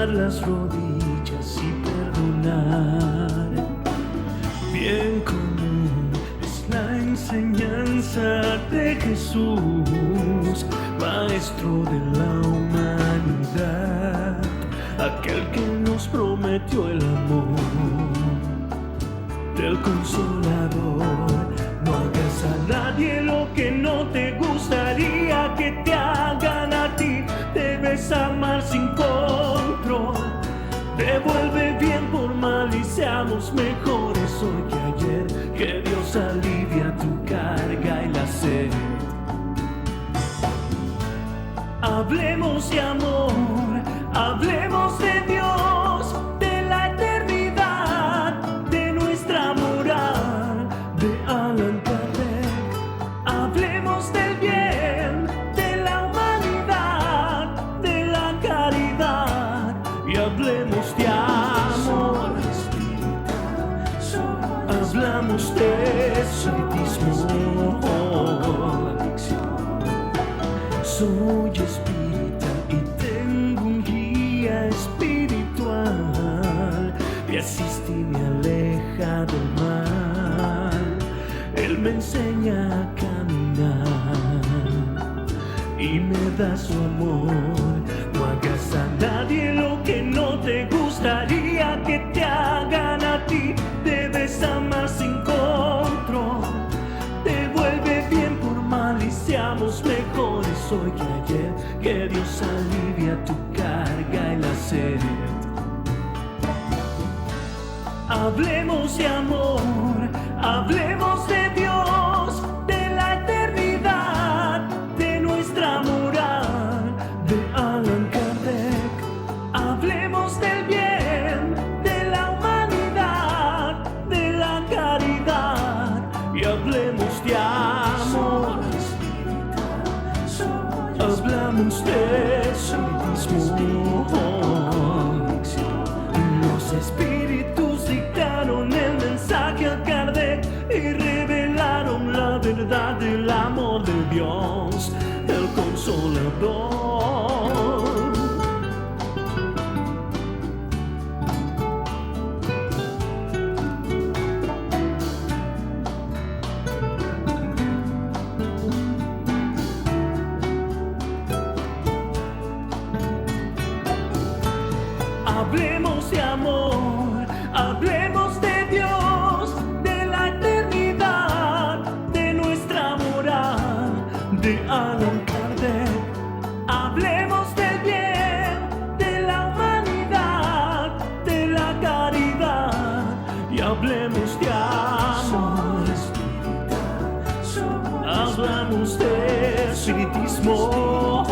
doblar las rodillas y perdonar. Bien común es la enseñanza de Jesús, Maestro de la humanidad, aquel que nos prometió el amor del Consolador. No hagas a nadie lo que no te gustaría que te hagan a ti. Debes amar sin control. Devuelve bien por mal y seamos mejores hoy que ayer. Que Dios alivia tu carga y la sed. Hablemos de amor, hablemos de Dios, de la eternidad, de nuestra moral, de Allan Kardec. Hablemos del bien, de la humanidad, de la caridad, y hablemos de amor. Hablamos de espiritismo. Soy espírita y tengo un guía espiritual. Me asiste y me aleja del mal. Él me enseña a caminar y me da su amor. No hagas a nadie lo que no te gustaría que te hagan a ti. Debes amar sin control. Devuelve bien por mal y seamos mejores hoy que ayer. Que Dios alivia tu carga y la sed. Hablemos de amor, hablemos de Dios, de la eternidad, de nuestra moral, de Allan Kardec. Hablemos del bien, de la humanidad, de la caridad, y hablemos de amor. Hablamos de espiritismo. Los espíritus dictaron el mensaje a Kardec y revelaron la verdad del amor de Dios, el Consolador. Hablemos de amor, hablemos de Dios, de la eternidad, de nuestra moral, de Allan Kardec. Hablemos del bien, de la humanidad, de la caridad, y hablemos de amor. Hablamos de espiritismo.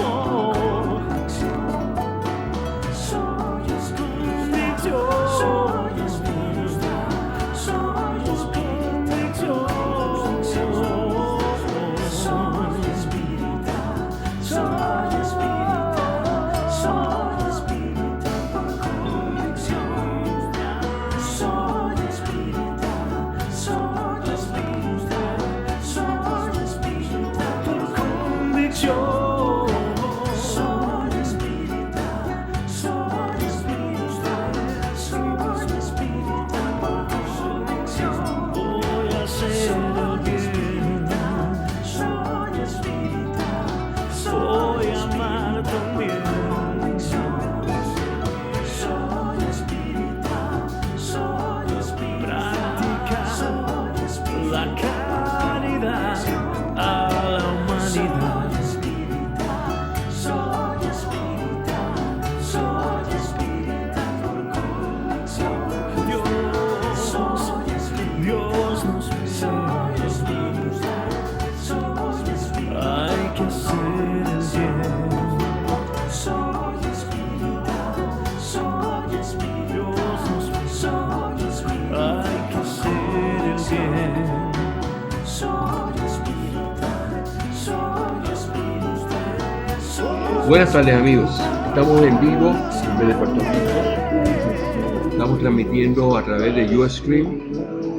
Buenas tardes amigos, estamos en vivo desde Puerto Rico, estamos transmitiendo a través de Ustream.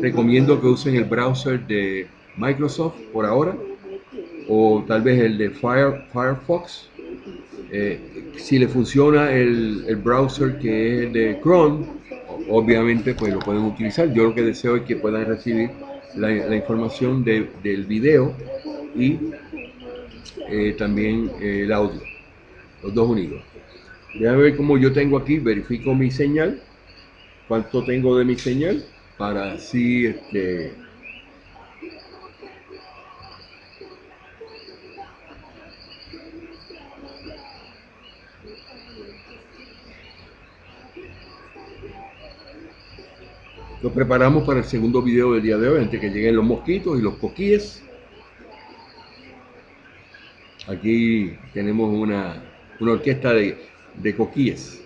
Recomiendo que usen el browser de Microsoft por ahora, o tal vez el de Firefox. Si le funciona el browser que es de Chrome, obviamente pues lo pueden utilizar. Yo lo que deseo es que puedan recibir la información del video y también el audio, los dos unidos. Déjame ver cómo yo tengo aquí, verifico mi señal, cuánto tengo de mi señal, para así lo preparamos para el segundo video del día de hoy, antes que lleguen los mosquitos y los coquíes. Aquí tenemos una orquesta de coquíes.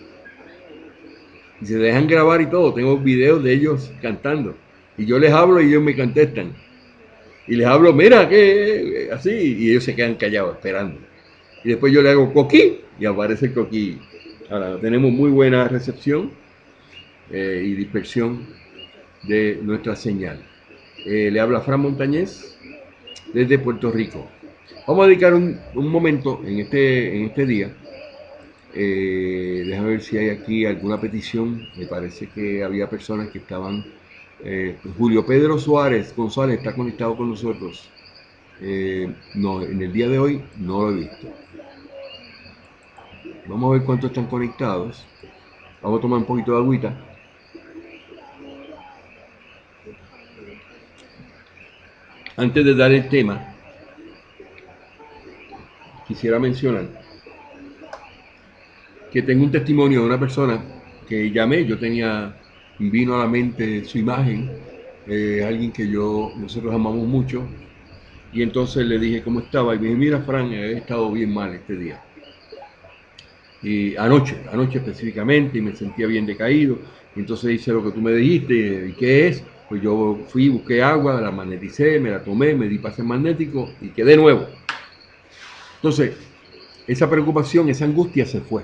Y se dejan grabar y todo. Tengo videos de ellos cantando. Y yo les hablo y ellos me contestan. Y les hablo, mira, que así. Y ellos se quedan callados esperando. Y después yo le hago coquí y aparece el coquí. Ahora, tenemos muy buena recepción y dispersión de nuestra señal. Le habla Fran Montañez desde Puerto Rico. Vamos a dedicar un momento en este día. Déjame ver si hay aquí alguna petición. Me parece que había personas que estaban. Julio Pedro Suárez González está conectado con nosotros. No, en el día de hoy no lo he visto. Vamos a ver cuántos están conectados. Vamos a tomar un poquito de agüita. Antes de dar el tema, quisiera mencionar que tengo un testimonio de una persona que llamé. Yo vino a la mente su imagen, alguien que nosotros amamos mucho, y entonces le dije cómo estaba y me dije, mira Fran, he estado bien mal este día. Y anoche específicamente, y me sentía bien decaído. Y entonces hice lo que tú me dijiste. ¿Y qué es? Pues yo fui, busqué agua, la magneticé, me la tomé, me di pase magnético y quedé nuevo. Entonces, esa preocupación, esa angustia se fue.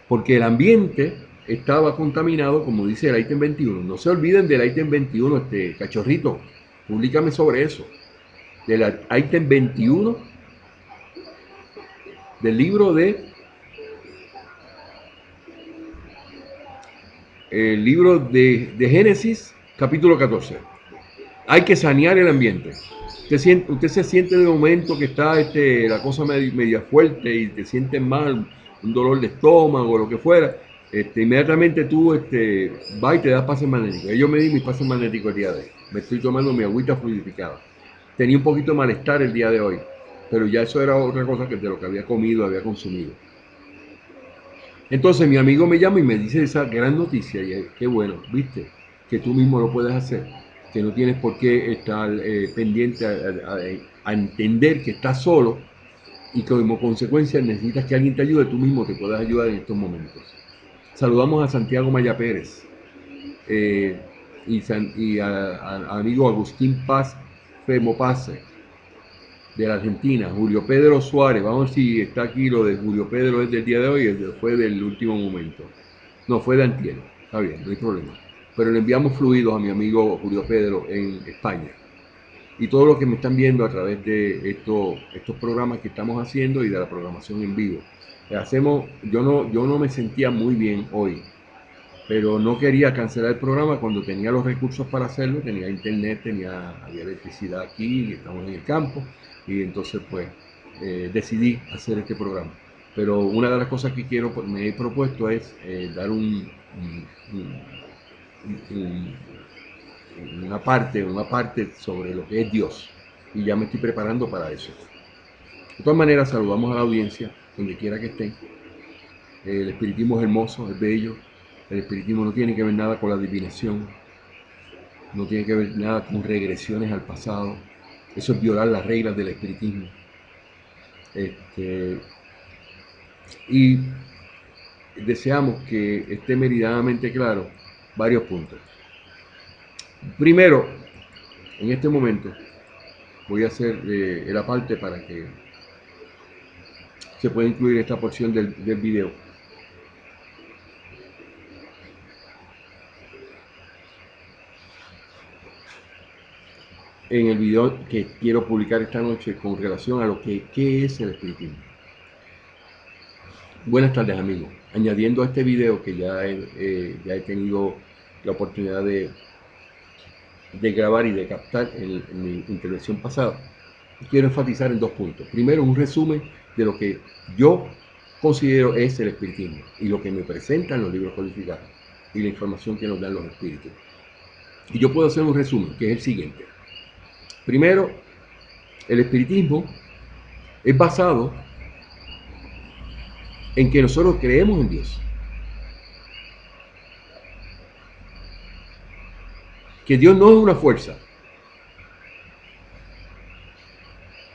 Porque el ambiente estaba contaminado, como dice el ítem 21. No se olviden del ítem 21, cachorrito. Públicame sobre eso. Del ítem 21 del libro el libro de Génesis, capítulo 14. Hay que sanear el ambiente. Usted se siente de momento que está la cosa media fuerte y te sientes mal, un dolor de estómago o lo que fuera. Inmediatamente tú vas y te das pase magnético. Yo me di mi pase magnético el día de hoy. Me estoy tomando mi agüita fluidificada. Tenía un poquito de malestar el día de hoy, pero ya eso era otra cosa que de lo que había comido, había consumido. Entonces mi amigo me llama y me dice esa gran noticia, y qué bueno, viste, que tú mismo lo puedes hacer, que no tienes por qué estar pendiente a entender que estás solo y que como consecuencia necesitas que alguien te ayude, tú mismo te puedas ayudar en estos momentos. Saludamos a Santiago Maya Pérez y a amigo Agustín Paz Femo Pase de la Argentina, Julio Pedro Suárez. Vamos a ver si está aquí lo de Julio Pedro es del día de hoy, fue del último momento. No, fue de antier. Está bien, no hay problema. Pero le enviamos fluidos a mi amigo Julio Pedro en España. Y todos los que me están viendo a través de estos programas que estamos haciendo y de la programación en vivo. Yo no me sentía muy bien hoy, pero no quería cancelar el programa cuando tenía los recursos para hacerlo, tenía internet, había electricidad aquí, y estamos en el campo, y entonces pues decidí hacer este programa. Pero una de las cosas que me he propuesto es dar una parte sobre lo que es Dios, y ya me estoy preparando para eso. De todas maneras, saludamos a la audiencia, donde quiera que estén. El espiritismo es hermoso, es bello. El espiritismo no tiene que ver nada con la adivinación, no tiene que ver nada con regresiones al pasado. Eso es violar las reglas del espiritismo. Y deseamos que esté meridianamente claro varios puntos. Primero, en este momento, voy a hacer el aparte para que se pueda incluir esta porción del video. En el video que quiero publicar esta noche con relación a qué es el espiritismo. Buenas tardes, amigos. Añadiendo a este video que ya he tenido la oportunidad de grabar y de captar en mi intervención pasada, quiero enfatizar en dos puntos. Primero, un resumen de lo que yo considero es el espiritismo y lo que me presentan los libros codificados y la información que nos dan los espíritus. Y yo puedo hacer un resumen, que es el siguiente. Primero, el espiritismo es basado en que nosotros creemos en Dios. Que Dios no es una fuerza.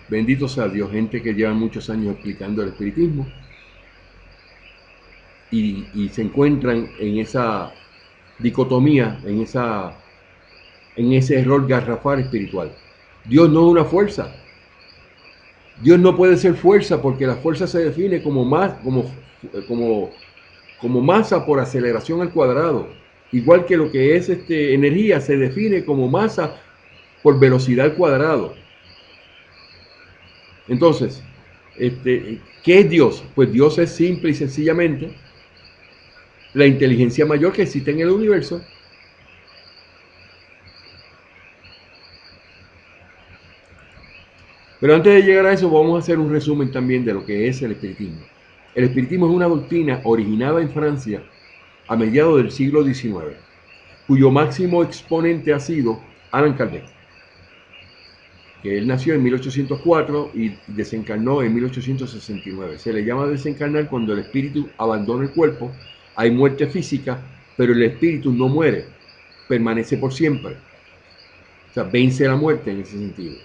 Bendito sea Dios, gente que lleva muchos años explicando el espiritismo y se encuentran en esa dicotomía, en ese error garrafal espiritual. Dios no es una fuerza. Dios no puede ser fuerza porque la fuerza se define como masa por aceleración al cuadrado. Igual que lo que es energía se define como masa por velocidad al cuadrado. Entonces, ¿qué es Dios? Pues Dios es simple y sencillamente la inteligencia mayor que existe en el universo. Pero antes de llegar a eso, vamos a hacer un resumen también de lo que es el espiritismo. El espiritismo es una doctrina originada en Francia a mediados del siglo XIX, cuyo máximo exponente ha sido Allan Kardec, que él nació en 1804 y desencarnó en 1869. Se le llama desencarnar cuando el espíritu abandona el cuerpo, hay muerte física, pero el espíritu no muere, permanece por siempre. O sea, vence la muerte en ese sentido.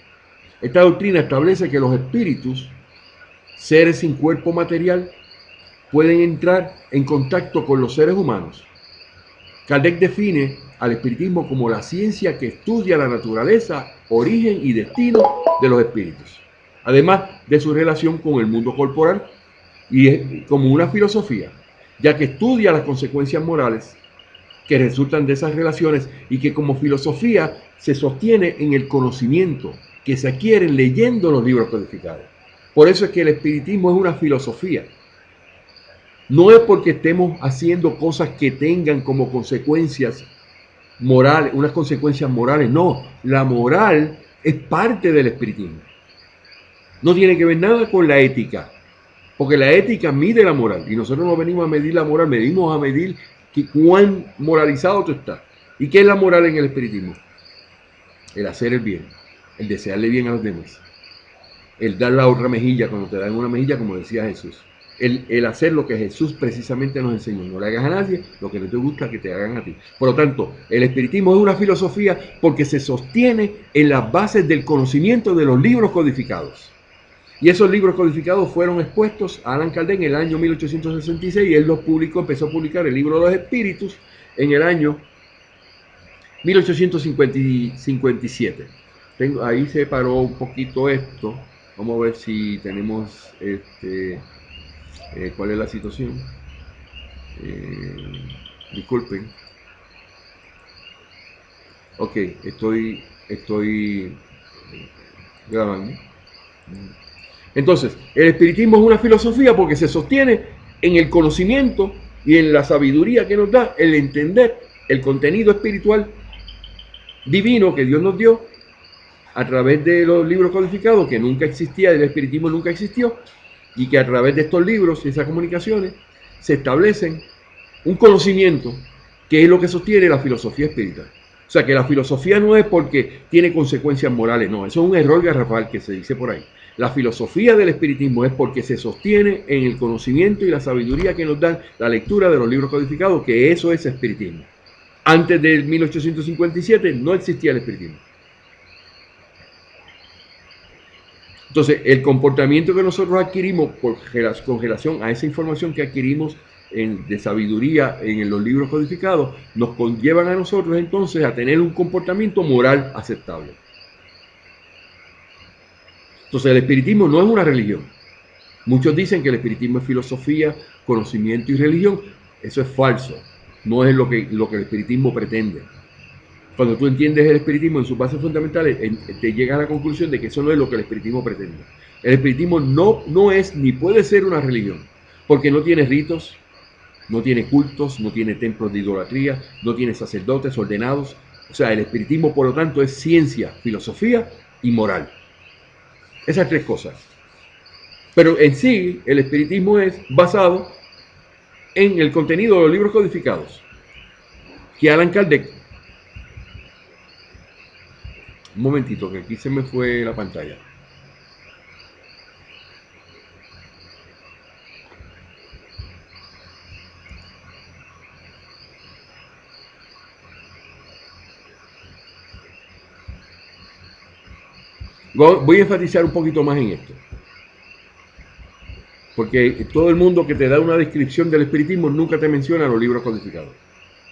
Esta doctrina establece que los espíritus, seres sin cuerpo material, pueden entrar en contacto con los seres humanos. Kardec define al espiritismo como la ciencia que estudia la naturaleza, origen y destino de los espíritus, además de su relación con el mundo corporal, y es como una filosofía, ya que estudia las consecuencias morales que resultan de esas relaciones y que como filosofía se sostiene en el conocimiento que se adquiere leyendo los libros codificados. Por eso es que el espiritismo es una filosofía. No es porque estemos haciendo cosas que tengan como consecuencias morales, unas consecuencias morales, no. La moral es parte del espiritismo. No tiene que ver nada con la ética, porque la ética mide la moral y nosotros no venimos a medir la moral, venimos a medir cuán moralizado tú estás. ¿Y qué es la moral en el espiritismo? El hacer el bien, el desearle bien a los demás, el dar la otra mejilla cuando te dan una mejilla, como decía Jesús. El hacer lo que Jesús precisamente nos enseñó. No le hagas a nadie lo que no te gusta que te hagan a ti. Por lo tanto, el espiritismo es una filosofía porque se sostiene en las bases del conocimiento de los libros codificados. Y esos libros codificados fueron expuestos a Allan Kardec en el año 1866 y él los publicó, empezó a publicar el libro de los espíritus en el año 1857. Ahí se paró un poquito esto. Vamos a ver si tenemos cuál es la situación. Disculpen. Ok, estoy grabando. Entonces, el espiritismo es una filosofía porque se sostiene en el conocimiento y en la sabiduría que nos da el entender el contenido espiritual divino que Dios nos dio a través de los libros codificados, que nunca existía, el espiritismo nunca existió, y que a través de estos libros y esas comunicaciones se establecen un conocimiento que es lo que sostiene la filosofía espiritual. O sea, que la filosofía no es porque tiene consecuencias morales, no, eso es un error garrafal que se dice por ahí. La filosofía del espiritismo es porque se sostiene en el conocimiento y la sabiduría que nos dan la lectura de los libros codificados, que eso es espiritismo. Antes de 1857 no existía el espiritismo. Entonces, el comportamiento que nosotros adquirimos con relación a esa información que adquirimos de sabiduría en los libros codificados, nos conllevan a nosotros entonces a tener un comportamiento moral aceptable. Entonces, el espiritismo no es una religión. Muchos dicen que el espiritismo es filosofía, conocimiento y religión. Eso es falso. No es lo que el espiritismo pretende. Cuando tú entiendes el espiritismo en sus bases fundamentales, te llegas a la conclusión de que eso no es lo que el espiritismo pretende. El espiritismo no es ni puede ser una religión. porque no tiene ritos, no tiene cultos, no tiene templos de idolatría, no tiene sacerdotes ordenados. O sea, el espiritismo, por lo tanto, es ciencia, filosofía y moral. Esas tres cosas. Pero en sí, el espiritismo es basado en el contenido de los libros codificados. Que Allan Kardec... Un momentito, que aquí se me fue la pantalla. Voy a enfatizar un poquito más en esto. Porque todo el mundo que te da una descripción del espiritismo nunca te menciona los libros codificados.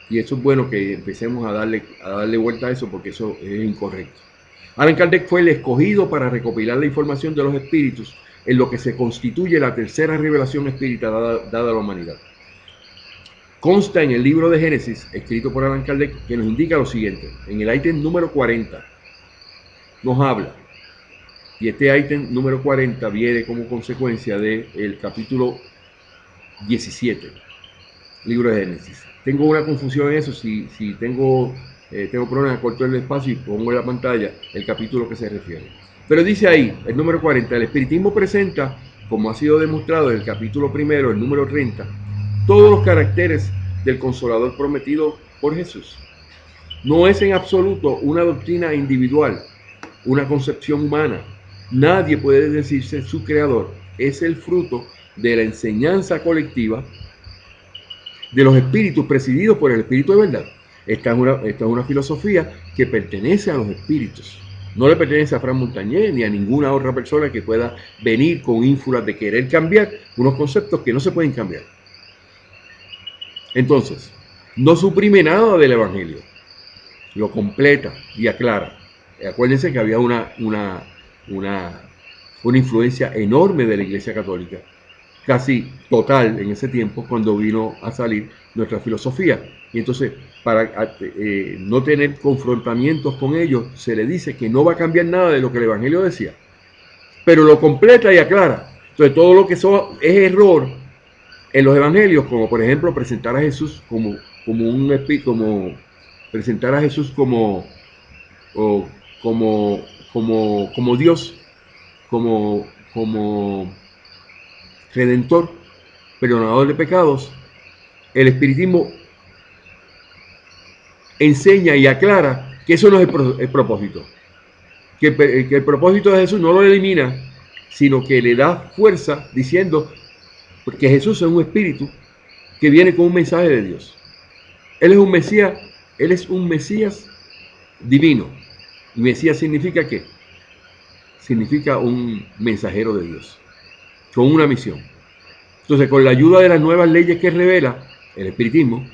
Y eso es bueno que empecemos a darle vuelta a eso, porque eso es incorrecto. Allan Kardec fue el escogido para recopilar la información de los espíritus en lo que se constituye la tercera revelación espírita dada a la humanidad. Consta en el libro de Génesis, escrito por Allan Kardec, que nos indica lo siguiente. En el ítem número 40 nos habla, y este ítem número 40 viene como consecuencia del capítulo 17, libro de Génesis. Tengo una confusión en eso, si tengo problemas, corto el espacio y pongo en la pantalla el capítulo que se refiere. Pero dice ahí, el número 40, el espiritismo presenta, como ha sido demostrado en el capítulo primero, el número 30, todos los caracteres del Consolador prometido por Jesús. No es en absoluto una doctrina individual, una concepción humana. Nadie puede decirse su creador. Es el fruto de la enseñanza colectiva de los espíritus presididos por el Espíritu de verdad. Esta es una filosofía que pertenece a los espíritus. No le pertenece a Fran Montañés ni a ninguna otra persona que pueda venir con ínfulas de querer cambiar unos conceptos que no se pueden cambiar. Entonces, no suprime nada del Evangelio. Lo completa y aclara. Acuérdense que había una influencia enorme de la Iglesia Católica, casi total en ese tiempo, cuando vino a salir nuestra filosofía. Y entonces, para no tener confrontamientos con ellos, se le dice que no va a cambiar nada de lo que el Evangelio decía, pero lo completa y aclara. Entonces, todo lo que es error en los Evangelios, como por ejemplo presentar a Jesús como presentar a Jesús como Dios, como redentor, perdonador de pecados, el espiritismo enseña y aclara que eso no es el propósito, que el propósito de Jesús no lo elimina, sino que le da fuerza diciendo que Jesús es un espíritu que viene con un mensaje de Dios. Él es un Mesías divino. Y Mesías significa ¿qué? Significa un mensajero de Dios, con una misión. Entonces, con la ayuda de las nuevas leyes que revela el espiritismo,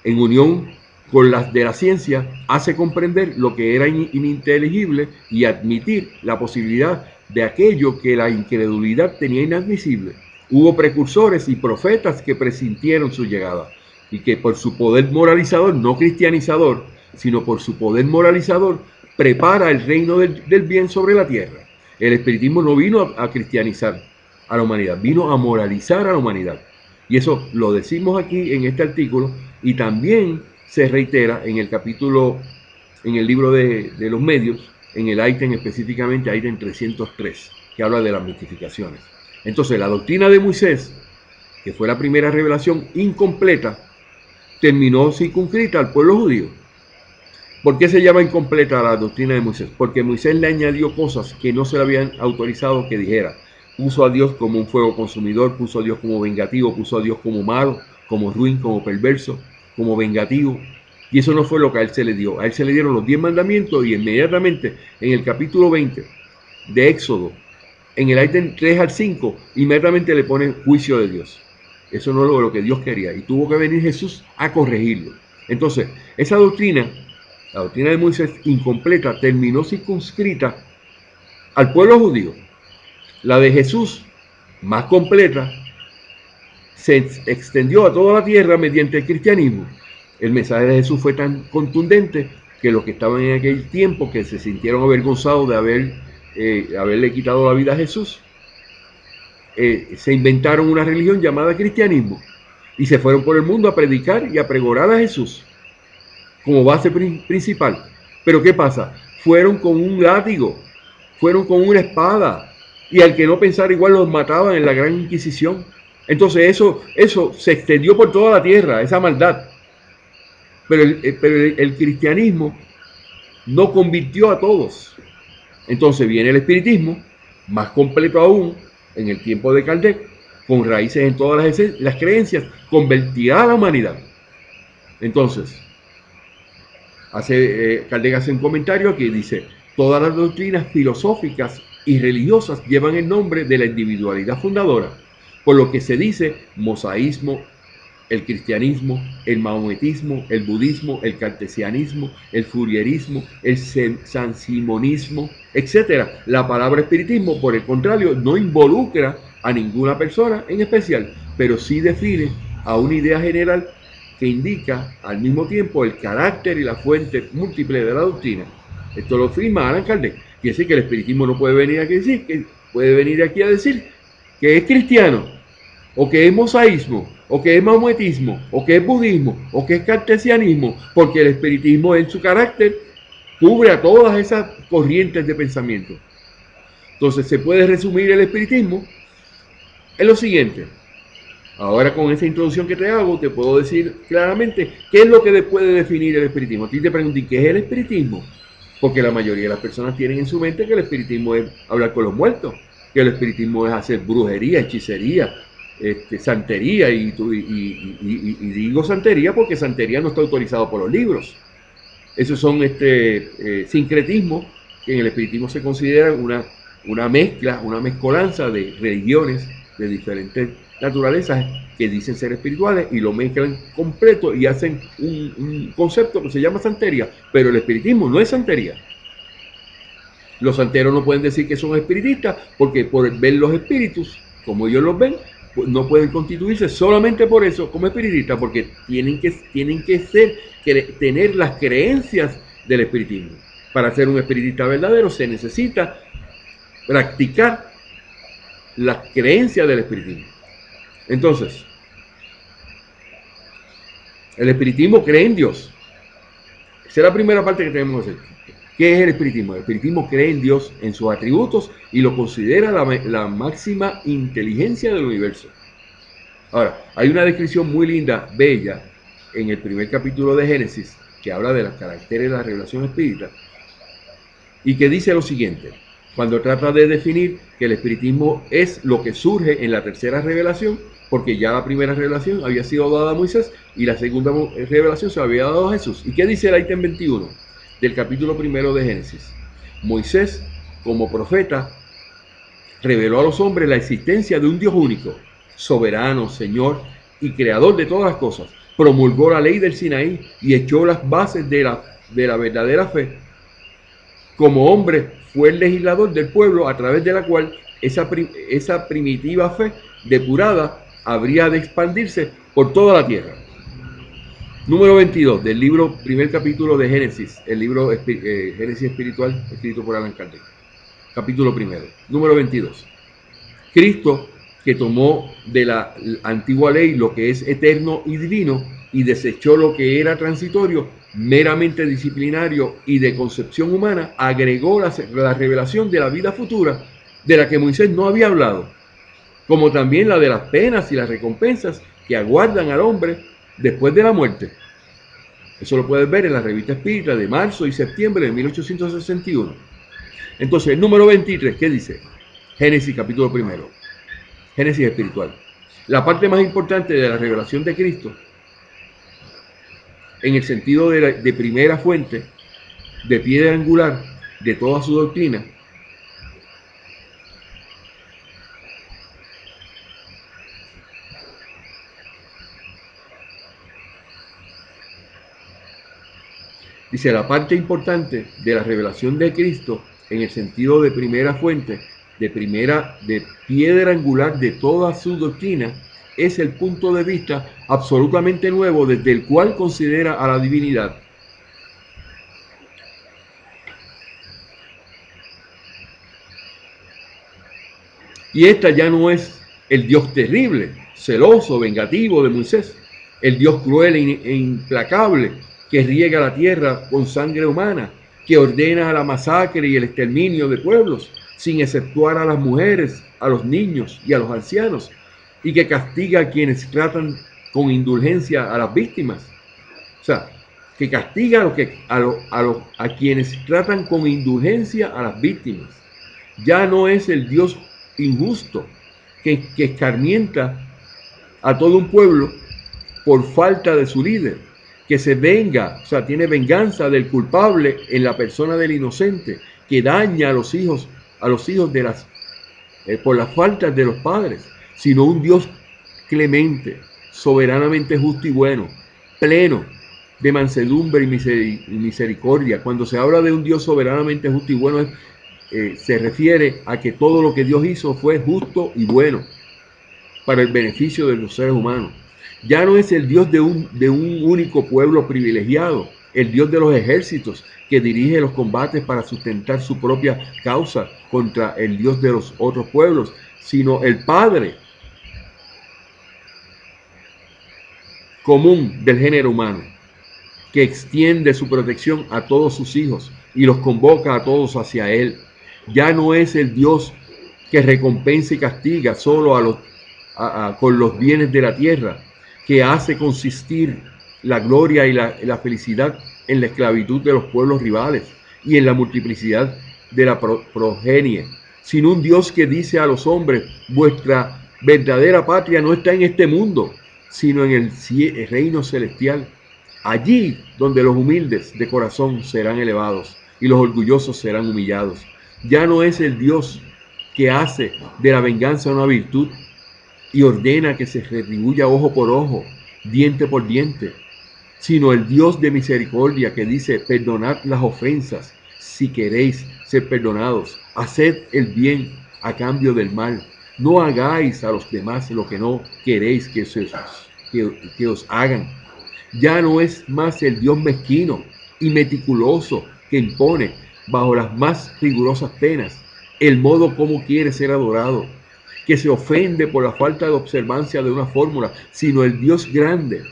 en unión con las de la ciencia, hace comprender lo que era ininteligible y admitir la posibilidad de aquello que la incredulidad tenía inadmisible. Hubo precursores y profetas que presintieron su llegada y que por su poder moralizador, no cristianizador, sino por su poder moralizador, prepara el reino del bien sobre la tierra. El espiritismo no vino a cristianizar a la humanidad, vino a moralizar a la humanidad. Y eso lo decimos aquí en este artículo, y también se reitera en el capítulo, en el libro de los medios, en el ítem específicamente, ítem 303, que habla de las mistificaciones. Entonces, la doctrina de Moisés, que fue la primera revelación incompleta, terminó circunscrita al pueblo judío. ¿Por qué se llama incompleta la doctrina de Moisés? Porque Moisés le añadió cosas que no se le habían autorizado que dijera. Puso a Dios como un fuego consumidor, puso a Dios como vengativo, puso a Dios como malo, como ruin, como perverso, como vengativo. Y eso no fue lo que a él se le dio. A él se le dieron los 10 mandamientos y inmediatamente en el capítulo 20 de Éxodo, en el ítem 3 al 5, inmediatamente le ponen juicio de Dios. Eso no es lo que Dios quería. Y tuvo que venir Jesús a corregirlo. Entonces, esa doctrina, la doctrina de Moisés incompleta, terminó circunscrita al pueblo judío. La de Jesús, más completa, se extendió a toda la tierra mediante el cristianismo. El mensaje de Jesús fue tan contundente que los que estaban en aquel tiempo, que se sintieron avergonzados de haberle quitado la vida a Jesús, se inventaron una religión llamada cristianismo y se fueron por el mundo a predicar y a pregonar a Jesús como base principal. Pero ¿qué pasa? Fueron con un látigo, fueron con una espada, y al que no pensara igual los mataban en la Gran Inquisición. Entonces eso se extendió por toda la tierra, esa maldad. Pero el cristianismo no convirtió a todos. Entonces viene el espiritismo, más completo aún, en el tiempo de Kardec, con raíces en todas las creencias, convertirá a la humanidad. Entonces, Kardec hace un comentario que dice: todas las doctrinas filosóficas y religiosas llevan el nombre de la individualidad fundadora, por lo que se dice mosaísmo, el cristianismo, el mahometismo, el budismo, el cartesianismo, el furierismo, el sansimonismo, etc. La palabra espiritismo, por el contrario, no involucra a ninguna persona en especial, pero sí define a una idea general que indica al mismo tiempo el carácter y la fuente múltiple de la doctrina. Esto lo firma Allan Kardec. Quiere decir que el espiritismo no puede venir aquí a decir, que es cristiano, o que es mosaísmo, o que es mahometismo, o que es budismo, o que es cartesianismo, porque el espiritismo en su carácter cubre a todas esas corrientes de pensamiento. Entonces se puede resumir el espiritismo en lo siguiente. Ahora, con esa introducción que te hago, te puedo decir claramente qué es lo que puede definir el espiritismo. A ti te pregunté, ¿qué es el espiritismo? Porque la mayoría de las personas tienen en su mente que el espiritismo es hablar con los muertos, que el espiritismo es hacer brujería, hechicería, santería, y digo santería porque santería no está autorizado por los libros. Esos son sincretismos que en el espiritismo se considera una mezcla, una mezcolanza de religiones de diferentes naturalezas que dicen ser espirituales y lo mezclan completo y hacen un concepto que se llama santería, pero el espiritismo no es santería. Los santeros no pueden decir que son espiritistas porque por ver los espíritus, como ellos los ven, no pueden constituirse solamente por eso como espiritistas, porque tienen que tener las creencias del espiritismo. Para ser un espiritista verdadero se necesita practicar las creencias del espiritismo. Entonces, el espiritismo cree en Dios. Esa es la primera parte que tenemos que hacer. ¿Qué es el espiritismo? El espiritismo cree en Dios, en sus atributos, y lo considera la máxima inteligencia del universo. Ahora, hay una descripción muy linda, bella, en el primer capítulo de Génesis, que habla de los caracteres de la revelación espírita, y que dice lo siguiente, cuando trata de definir que el espiritismo es lo que surge en la tercera revelación, porque ya la primera revelación había sido dada a Moisés y la segunda revelación se había dado a Jesús. ¿Y qué dice el ítem 21 del capítulo primero de Génesis? Moisés, como profeta, reveló a los hombres la existencia de un Dios único, soberano, Señor y creador de todas las cosas. Promulgó la ley del Sinaí y echó las bases de la verdadera fe. Como hombre fue el legislador del pueblo a través de la cual esa primitiva fe depurada habría de expandirse por toda la tierra. Número 22 del libro, primer capítulo de Génesis, el libro Génesis espiritual, escrito por Allan Kardec. Capítulo primero. Número 22. Cristo, que tomó de la antigua ley lo que es eterno y divino y desechó lo que era transitorio, meramente disciplinario y de concepción humana, agregó la revelación de la vida futura de la que Moisés no había hablado, como también la de las penas y las recompensas que aguardan al hombre después de la muerte. Eso lo puedes ver en la revista Espírita de marzo y septiembre de 1861. Entonces, el número 23, ¿qué dice? Génesis capítulo primero. Génesis espiritual. La parte más importante de la revelación de Cristo, en el sentido de primera fuente, de piedra angular de toda su doctrina, dice, la parte importante de la revelación de Cristo, en el sentido de primera fuente, de piedra angular de toda su doctrina, es el punto de vista absolutamente nuevo desde el cual considera a la divinidad. Y esta ya no es el Dios terrible, celoso, vengativo de Moisés, el Dios cruel e implacable que riega la tierra con sangre humana, que ordena la masacre y el exterminio de pueblos, sin exceptuar a las mujeres, a los niños y a los ancianos, y que castiga a quienes tratan con indulgencia a las víctimas. O sea, que castiga a quienes tratan con indulgencia a las víctimas. Ya no es el Dios injusto que escarmienta a todo un pueblo por falta de su líder, que se venga, o sea, tiene venganza del culpable en la persona del inocente, que daña a los hijos de por las faltas de los padres, sino un Dios clemente, soberanamente justo y bueno, pleno de mansedumbre y misericordia. Cuando se habla de un Dios soberanamente justo y bueno, se refiere a que todo lo que Dios hizo fue justo y bueno para el beneficio de los seres humanos. Ya no es el Dios de un único pueblo privilegiado, el Dios de los ejércitos que dirige los combates para sustentar su propia causa contra el Dios de los otros pueblos, sino el Padre común del género humano, que extiende su protección a todos sus hijos y los convoca a todos hacia Él. Ya no es el Dios que recompensa y castiga solo con los bienes de la tierra, que hace consistir la gloria y la felicidad en la esclavitud de los pueblos rivales y en la multiplicidad de la progenie, sino un Dios que dice a los hombres: vuestra verdadera patria no está en este mundo, sino en el reino celestial, allí donde los humildes de corazón serán elevados y los orgullosos serán humillados. Ya no es el Dios que hace de la venganza una virtud y ordena que se retribuya ojo por ojo, diente por diente, sino el Dios de misericordia que dice: perdonad las ofensas si queréis ser perdonados, haced el bien a cambio del mal, no hagáis a los demás lo que no queréis que os hagan. Ya no es más el Dios mezquino y meticuloso que impone bajo las más rigurosas penas el modo como quiere ser adorado, que se ofende por la falta de observancia de una fórmula, sino el Dios grande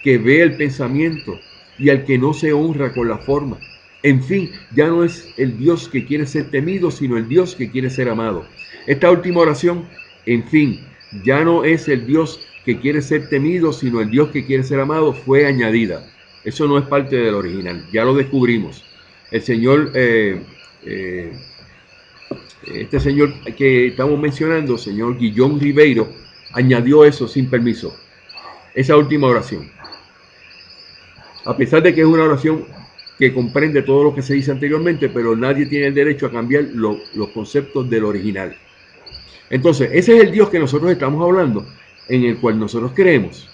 que ve el pensamiento y al que no se honra con la forma. En fin, ya no es el Dios que quiere ser temido, sino el Dios que quiere ser amado. Esta última oración, en fin, ya no es el Dios que quiere ser temido, sino el Dios que quiere ser amado, fue añadida. Eso no es parte del original, ya lo descubrimos. El Señor, este señor que estamos mencionando, señor Guillón Ribeiro, añadió eso sin permiso, esa última oración. A pesar de que es una oración que comprende todo lo que se dice anteriormente, pero nadie tiene el derecho a cambiar los conceptos del original. Entonces, ese es el Dios que nosotros estamos hablando, en el cual nosotros creemos.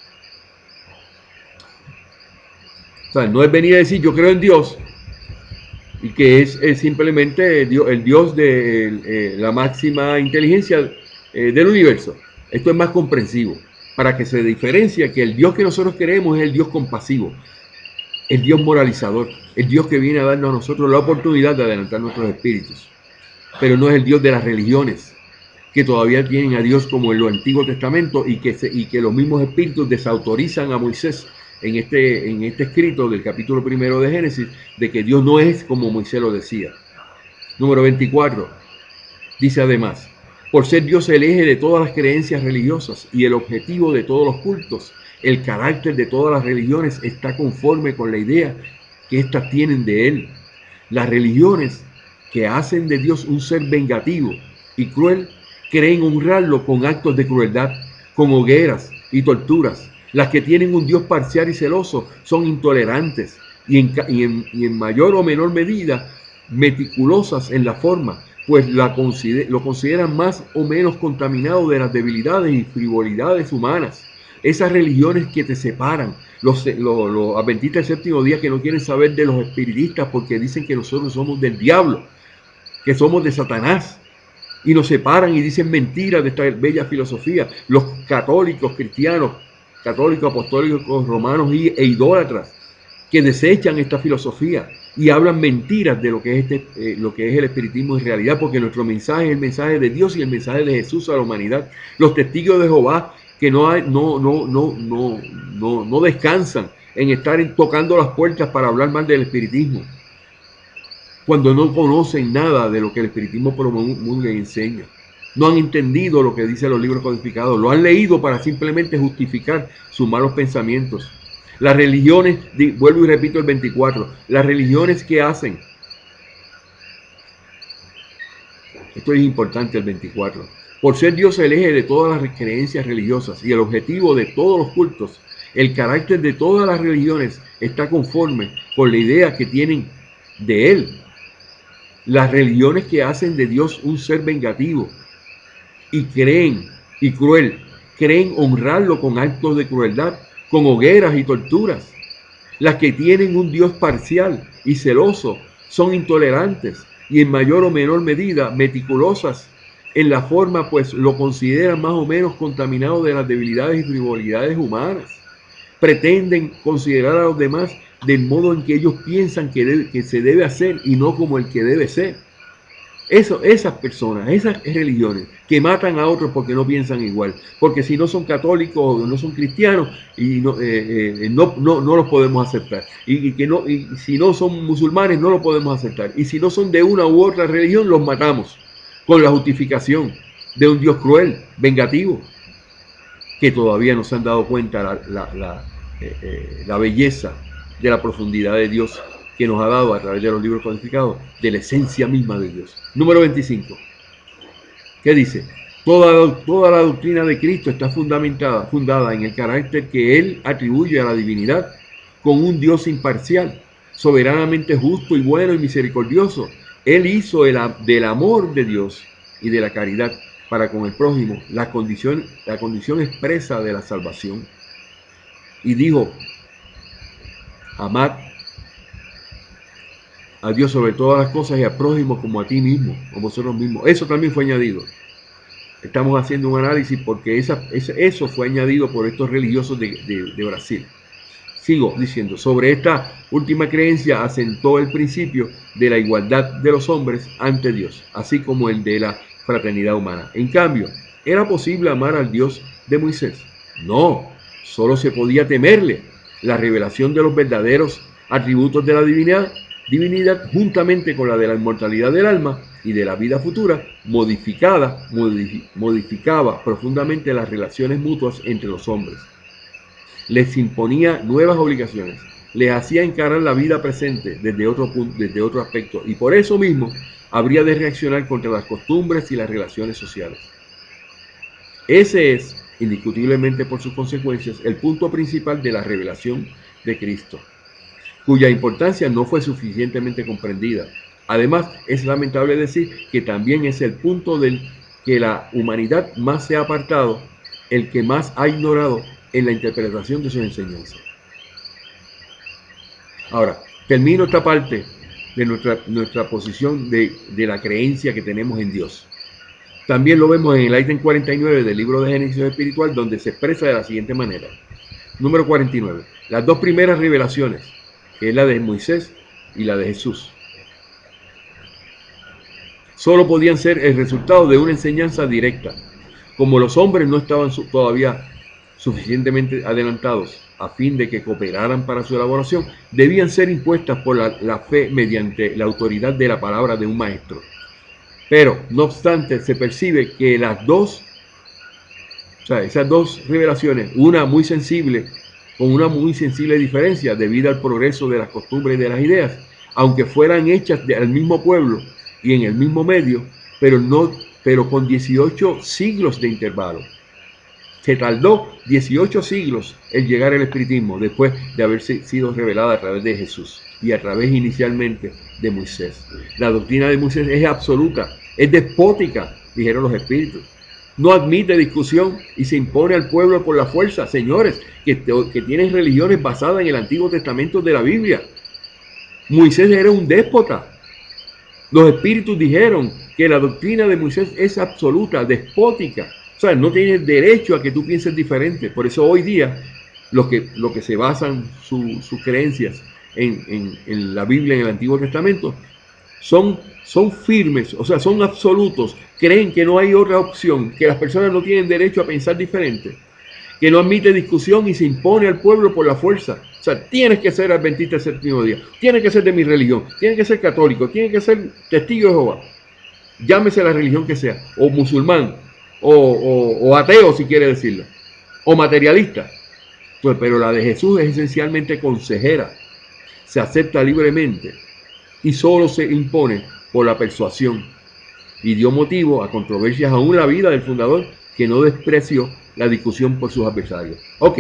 O sea, no es venir a decir yo creo en Dios, y que es simplemente el Dios de la máxima inteligencia del universo. Esto es más comprensivo, para que se diferencie que el Dios que nosotros creemos es el Dios compasivo, el Dios moralizador, el Dios que viene a darnos a nosotros la oportunidad de adelantar nuestros espíritus. Pero no es el Dios de las religiones, que todavía tienen a Dios como en el Antiguo Testamento y que los mismos espíritus desautorizan a Moisés en este escrito del capítulo 1 de Génesis, de que Dios no es como Moisés lo decía. Número 24, dice además: por ser Dios el eje de todas las creencias religiosas y el objetivo de todos los cultos, el carácter de todas las religiones está conforme con la idea que éstas tienen de Él. Las religiones que hacen de Dios un ser vengativo y cruel creen honrarlo con actos de crueldad, con hogueras y torturas. Las que tienen un Dios parcial y celoso son intolerantes y en mayor o menor medida meticulosas en la forma, pues lo consideran más o menos contaminado de las debilidades y frivolidades humanas. Esas religiones que te separan, los adventistas del séptimo día que no quieren saber de los espiritistas porque dicen que nosotros somos del diablo, que somos de Satanás, y nos separan y dicen mentiras de esta bella filosofía. Los católicos cristianos, católicos apostólicos romanos e idólatras, que desechan esta filosofía y hablan mentiras de lo que es lo que es el espiritismo en realidad, porque nuestro mensaje es el mensaje de Dios y el mensaje de Jesús a la humanidad. Los testigos de Jehová que no descansan en estar tocando las puertas para hablar mal del espiritismo, cuando no conocen nada de lo que el espiritismo promulga y enseña. No han entendido lo que dicen los libros codificados, lo han leído para simplemente justificar sus malos pensamientos. Las religiones, vuelvo y repito el 24, las religiones que hacen, esto es importante el 24, por ser Dios el eje de todas las creencias religiosas y el objetivo de todos los cultos, el carácter de todas las religiones está conforme con la idea que tienen de Él. Las religiones que hacen de Dios un ser vengativo y cruel, creen honrarlo con actos de crueldad, con hogueras y torturas. Las que tienen un Dios parcial y celoso son intolerantes y en mayor o menor medida meticulosas en la forma, pues lo consideran más o menos contaminado de las debilidades y frivolidades humanas. Pretenden considerar a los demás del modo en que ellos piensan que se debe hacer y no como el que debe ser. Esas personas, esas religiones que matan a otros porque no piensan igual, porque si no son católicos o no son cristianos y no los podemos aceptar, y si no son musulmanes no los podemos aceptar, y si no son de una u otra religión los matamos con la justificación de un Dios cruel, vengativo, que todavía no se han dado cuenta la belleza de la profundidad de Dios que nos ha dado a través de los libros codificados, de la esencia misma de Dios. Número 25. ¿Qué dice? Toda la doctrina de Cristo está fundada en el carácter que Él atribuye a la divinidad con un Dios imparcial, soberanamente justo y bueno y misericordioso. Él hizo del amor de Dios y de la caridad para con el prójimo la condición expresa de la salvación. Y dijo, amad a Dios sobre todas las cosas y al prójimo como a ti mismo, como vosotros mismos. Eso también fue añadido. Estamos haciendo un análisis porque eso fue añadido por estos religiosos de Brasil. Sigo diciendo, sobre esta última creencia asentó el principio de la igualdad de los hombres ante Dios, así como el de la fraternidad humana. En cambio, ¿era posible amar al Dios de Moisés? No, solo se podía temerle. La revelación de los verdaderos atributos de la divinidad juntamente con la de la inmortalidad del alma y de la vida futura, modificaba profundamente las relaciones mutuas entre los hombres. Les imponía nuevas obligaciones, les hacía encarar la vida presente desde otro aspecto, y por eso mismo habría de reaccionar contra las costumbres y las relaciones sociales. Ese es, indiscutiblemente por sus consecuencias, el punto principal de la revelación de Cristo, cuya importancia no fue suficientemente comprendida. Además, es lamentable decir que también es el punto del que la humanidad más se ha apartado, el que más ha ignorado en la interpretación de sus enseñanzas. Ahora, termino esta parte de nuestra posición de la creencia que tenemos en Dios. También lo vemos en el ítem 49 del libro de Génesis Espiritual, donde se expresa de la siguiente manera. Número 49. Las dos primeras revelaciones, que es la de Moisés y la de Jesús, solo podían ser el resultado de una enseñanza directa. Como los hombres no estaban todavía suficientemente adelantados a fin de que cooperaran para su elaboración, debían ser impuestas por la fe mediante la autoridad de la palabra de un maestro. Pero, no obstante, se percibe que esas dos revelaciones, una muy sensible, con una muy sensible diferencia debido al progreso de las costumbres y de las ideas, aunque fueran hechas al mismo pueblo y en el mismo medio, pero con 18 siglos de intervalo. Se tardó 18 siglos en llegar al espiritismo después de haber sido revelada a través de Jesús y a través inicialmente de Moisés. La doctrina de Moisés es absoluta, es despótica, dijeron los espíritus. No admite discusión y se impone al pueblo por la fuerza. Señores, que tienen religiones basadas en el Antiguo Testamento de la Biblia. Moisés era un déspota. Los espíritus dijeron que la doctrina de Moisés es absoluta, despótica. O sea, no tienes derecho a que tú pienses diferente. Por eso hoy día lo que se basan sus creencias en la Biblia, en el Antiguo Testamento, son firmes, o sea, son absolutos, creen que no hay otra opción, que las personas no tienen derecho a pensar diferente, que no admite discusión y se impone al pueblo por la fuerza. O sea, tienes que ser adventista del séptimo día, tienes que ser de mi religión, tienes que ser católico, tienes que ser testigo de Jehová, llámese la religión que sea, o musulmán, o ateo si quiere decirlo, o materialista. Pues, pero la de Jesús es esencialmente consejera, se acepta libremente y solo se impone por la persuasión, y dio motivo a controversias aún en la vida del fundador, que no despreció la discusión por sus adversarios. Ok,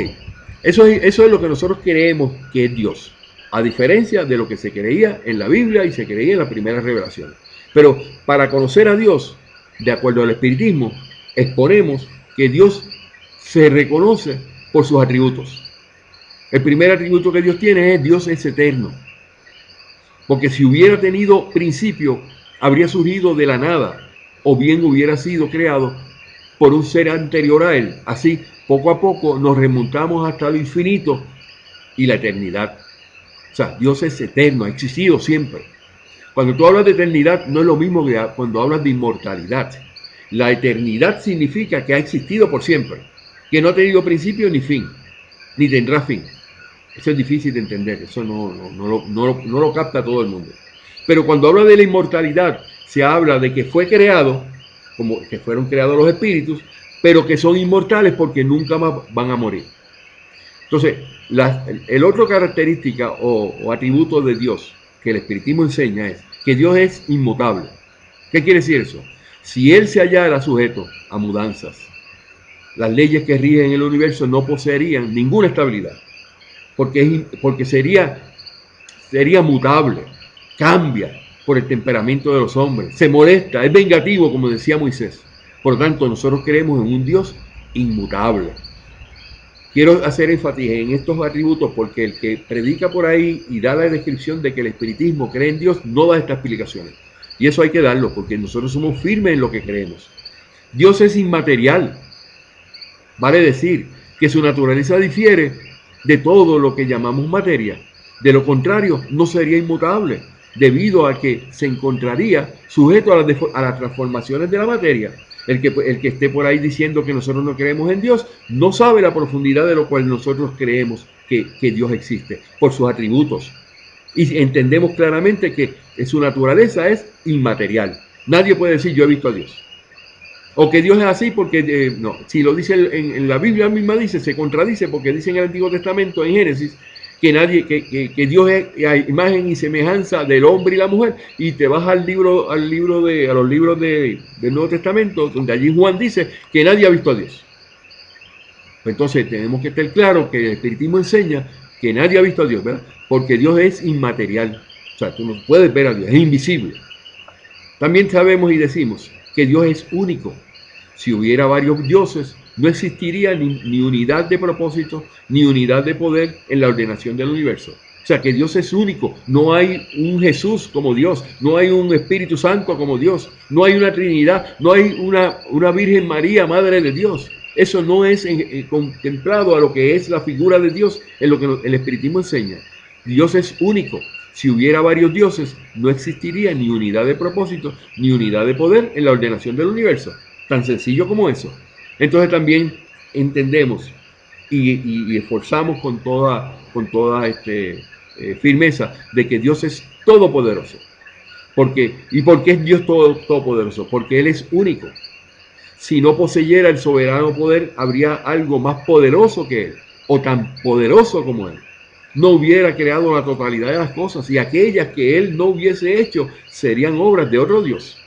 eso es lo que nosotros creemos que es Dios, a diferencia de lo que se creía en la Biblia y se creía en la primera revelación. Pero para conocer a Dios, de acuerdo al espiritismo, exponemos que Dios se reconoce por sus atributos. El primer atributo que Dios tiene es: Dios es eterno. Porque si hubiera tenido principio, habría surgido de la nada, o bien hubiera sido creado por un ser anterior a él. Así, poco a poco nos remontamos hasta lo infinito y la eternidad. O sea, Dios es eterno, ha existido siempre. Cuando tú hablas de eternidad, no es lo mismo que cuando hablas de inmortalidad. La eternidad significa que ha existido por siempre, que no ha tenido principio ni fin, ni tendrá fin. Eso es difícil de entender, eso no lo capta todo el mundo. Pero cuando habla de la inmortalidad, se habla de que fue creado, como que fueron creados los espíritus, pero que son inmortales porque nunca más van a morir. Entonces, el otro característica o atributo de Dios que el espiritismo enseña es que Dios es inmutable. ¿Qué quiere decir eso? Si Él se hallara sujeto a mudanzas, las leyes que rigen el universo no poseerían ninguna estabilidad, porque sería mutable, cambia por el temperamento de los hombres, se molesta, es vengativo, como decía Moisés. Por lo tanto, nosotros creemos en un Dios inmutable. Quiero hacer énfasis en estos atributos porque el que predica por ahí y da la descripción de que el espiritismo cree en Dios no da estas explicaciones. Y eso hay que darlo porque nosotros somos firmes en lo que creemos. Dios es inmaterial. Vale decir que su naturaleza difiere de todo lo que llamamos materia. De lo contrario, no sería inmutable, debido a que se encontraría sujeto a las transformaciones de la materia. El que esté por ahí diciendo que nosotros no creemos en Dios, no sabe la profundidad de lo cual nosotros creemos que Dios existe, por sus atributos. Y entendemos claramente que su naturaleza es inmaterial. Nadie puede decir: yo he visto a Dios. O que Dios es así porque, no, si lo dice en la Biblia misma dice, se contradice, porque dice en el Antiguo Testamento, en Génesis, que Dios es a imagen y semejanza del hombre y la mujer, y te vas a los libros del Nuevo Testamento, donde allí Juan dice que nadie ha visto a Dios. Entonces tenemos que estar claro que el espiritismo enseña que nadie ha visto a Dios, ¿verdad? Porque Dios es inmaterial, o sea, tú no puedes ver a Dios, es invisible. También sabemos y decimos que Dios es único. Si hubiera varios dioses, no existiría ni unidad de propósito, ni unidad de poder en la ordenación del universo. O sea, que Dios es único. No hay un Jesús como Dios, no hay un Espíritu Santo como Dios, no hay una Trinidad, no hay una Virgen María, Madre de Dios. Eso no es contemplado a lo que es la figura de Dios en lo que el espiritismo enseña. Dios es único. Si hubiera varios dioses, no existiría ni unidad de propósito, ni unidad de poder en la ordenación del universo. Tan sencillo como eso. Entonces también entendemos y esforzamos con toda firmeza de que Dios es todopoderoso. ¿Por qué? ¿Y por qué es Dios todopoderoso? Porque Él es único. Si no poseyera el soberano poder, habría algo más poderoso que Él, o tan poderoso como Él. No hubiera creado la totalidad de las cosas, y aquellas que Él no hubiese hecho serían obras de otro Dios.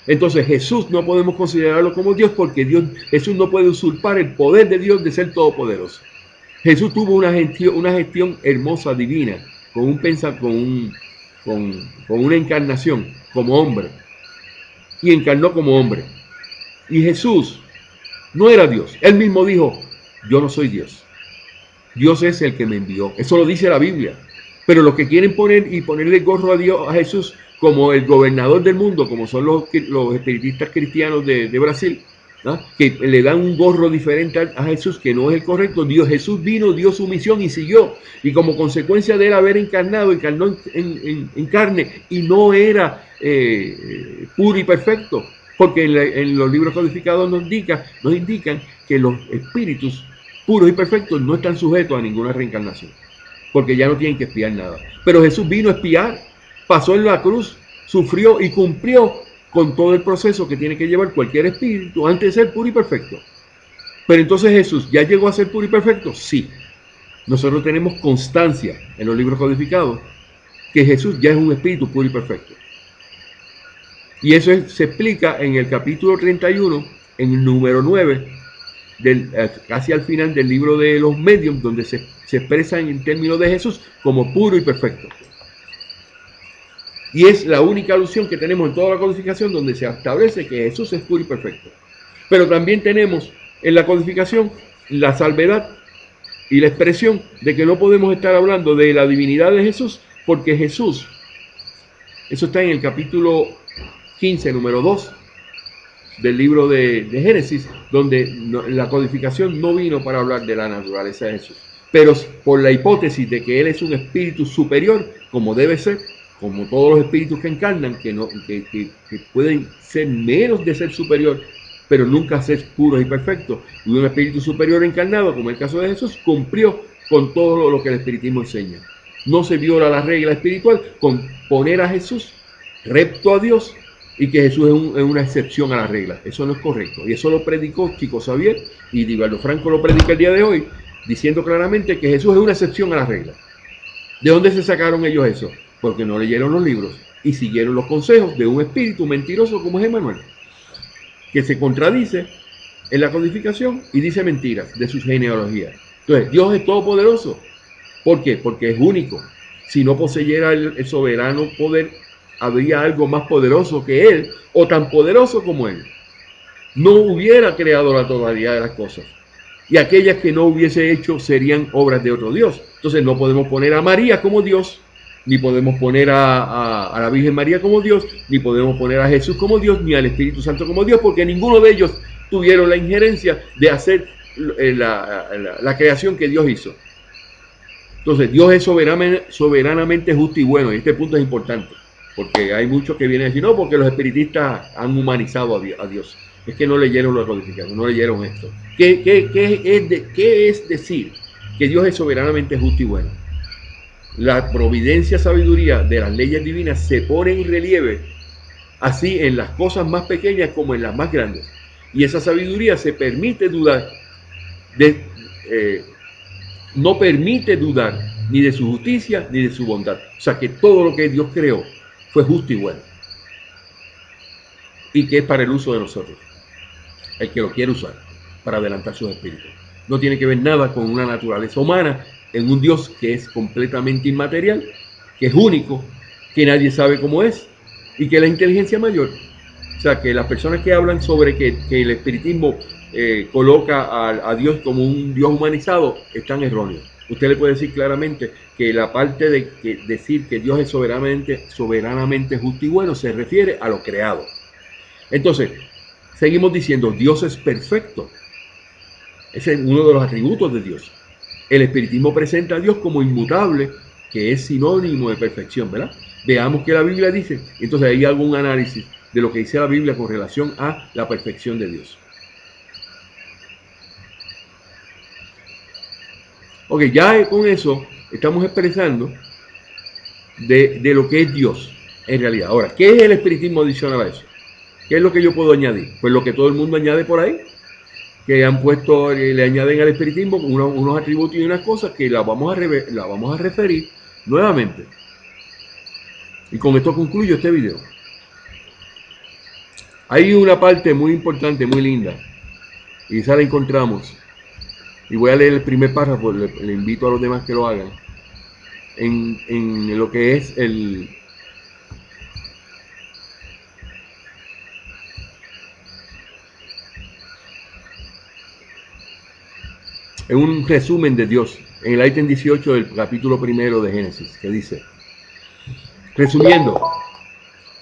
Entonces Jesús no podemos considerarlo como Dios, porque Jesús no puede usurpar el poder de Dios de ser todopoderoso. Jesús tuvo una gestión hermosa, divina, con una encarnación como hombre, y encarnó como hombre. Y Jesús no era Dios. Él mismo dijo: yo no soy Dios. Dios es el que me envió. Eso lo dice la Biblia. Pero los que quieren ponerle gorro a Jesús como el gobernador del mundo, como son los espiritistas cristianos de Brasil, ¿no? Que le dan un gorro diferente a Jesús, que no es el correcto. Jesús vino, dio su misión y siguió. Y como consecuencia de él haber encarnado en carne y no era puro y perfecto, porque en los libros codificados nos indican que los espíritus puros y perfectos no están sujetos a ninguna reencarnación, porque ya no tienen que espiar nada. Pero Jesús vino a espiar, pasó en la cruz, sufrió y cumplió con todo el proceso que tiene que llevar cualquier espíritu antes de ser puro y perfecto. Pero entonces Jesús ya llegó a ser puro y perfecto, sí. Nosotros tenemos constancia en los libros codificados que Jesús ya es un espíritu puro y perfecto. Y eso se explica en el capítulo 31, en el número 9, casi al final del libro de los medios, donde se expresa en términos de Jesús como puro y perfecto. Y es la única alusión que tenemos en toda la codificación donde se establece que Jesús es puro y perfecto. Pero también tenemos en la codificación la salvedad y la expresión de que no podemos estar hablando de la divinidad de Jesús, porque Jesús, eso está en el capítulo 15, número 2 del libro de Génesis, donde la codificación no vino para hablar de la naturaleza de Jesús. Pero por la hipótesis de que Él es un espíritu superior, como debe ser, como todos los espíritus que encarnan, que pueden ser menos de ser superior, pero nunca ser puros y perfectos. Y un espíritu superior encarnado, como el caso de Jesús, cumplió con todo lo que el espiritismo enseña. No se viola la regla espiritual con poner a Jesús recto a Dios y que Jesús es una excepción a la regla. Eso no es correcto. Y eso lo predicó Chico Xavier y Divaldo Franco lo predica el día de hoy, diciendo claramente que Jesús es una excepción a la regla. ¿De dónde se sacaron ellos eso? Porque no leyeron los libros y siguieron los consejos de un espíritu mentiroso como es Emmanuel, que se contradice en la codificación y dice mentiras de su genealogía. Entonces, Dios es todopoderoso. ¿Por qué? Porque es único. Si no poseyera el soberano poder, habría algo más poderoso que Él, o tan poderoso como Él. No hubiera creado la totalidad de las cosas. Y aquellas que no hubiese hecho serían obras de otro Dios. Entonces no podemos poner a María como Dios, ni podemos poner a la Virgen María como Dios, ni podemos poner a Jesús como Dios, ni al Espíritu Santo como Dios, porque ninguno de ellos tuvieron la injerencia de hacer la creación que Dios hizo. Entonces Dios es soberanamente justo y bueno, y este punto es importante, porque hay muchos que vienen a decir, no, porque los espiritistas han humanizado a Dios. Es que no leyeron la codificación, no leyeron esto. ¿Qué es decir que Dios es soberanamente justo y bueno? La providencia, sabiduría de las leyes divinas se pone en relieve, así en las cosas más pequeñas como en las más grandes. Y esa sabiduría se permite dudar, no permite dudar ni de su justicia ni de su bondad. O sea que todo lo que Dios creó fue justo y bueno. Y que es para el uso de nosotros, el que lo quiere usar para adelantar sus espíritus. No tiene que ver nada con una naturaleza humana en un Dios que es completamente inmaterial, que es único, que nadie sabe cómo es y que es la inteligencia mayor. O sea que las personas que hablan sobre que el espiritismo coloca a Dios como un Dios humanizado están erróneos. Usted le puede decir claramente que la parte de decir que Dios es soberanamente justo y bueno se refiere a lo creado. Entonces, seguimos diciendo, Dios es perfecto. Ese es uno de los atributos de Dios. El espiritismo presenta a Dios como inmutable, que es sinónimo de perfección, ¿verdad? Veamos qué la Biblia dice. Entonces ahí hago un análisis de lo que dice la Biblia con relación a la perfección de Dios. Ok, ya con eso estamos expresando de lo que es Dios en realidad. Ahora, ¿qué es el espiritismo adicional a eso? ¿Qué es lo que yo puedo añadir? Pues lo que todo el mundo añade por ahí, que han puesto, le añaden al espiritismo unos atributos y unas cosas que la vamos a referir nuevamente. Y con esto concluyo este video. Hay una parte muy importante, muy linda, y esa la encontramos. Y voy a leer el primer párrafo, le invito a los demás que lo hagan. En lo que es en un resumen de Dios, en el ítem 18 del capítulo 1 de Génesis, que dice, resumiendo,